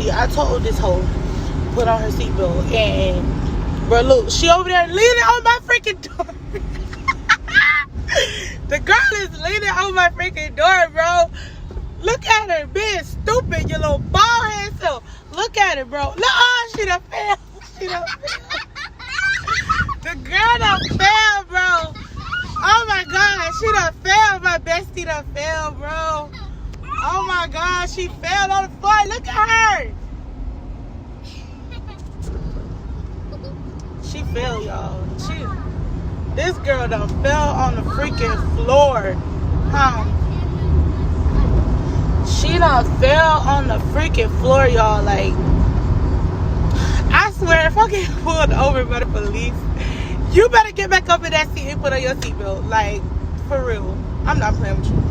literally, I told this hoe, put on her seatbelt. And, bro, look, she over there leaning on my freaking door. The girl is leaning on my freaking door, bro. Look at her being stupid, you little bald head self. Look at it, bro. Look, she done fell. She done fell. The girl done fell, bro. Oh my God, she done fell. My bestie done fell, bro. Oh my God, she fell on the floor. Look at her. She fell, y'all. This girl done fell on the freaking floor. She done fell on the freaking floor, y'all. Like, I swear, if I get pulled over by the police, you better get back up in that seat and put on your seatbelt. Like, for real. I'm not playing with you.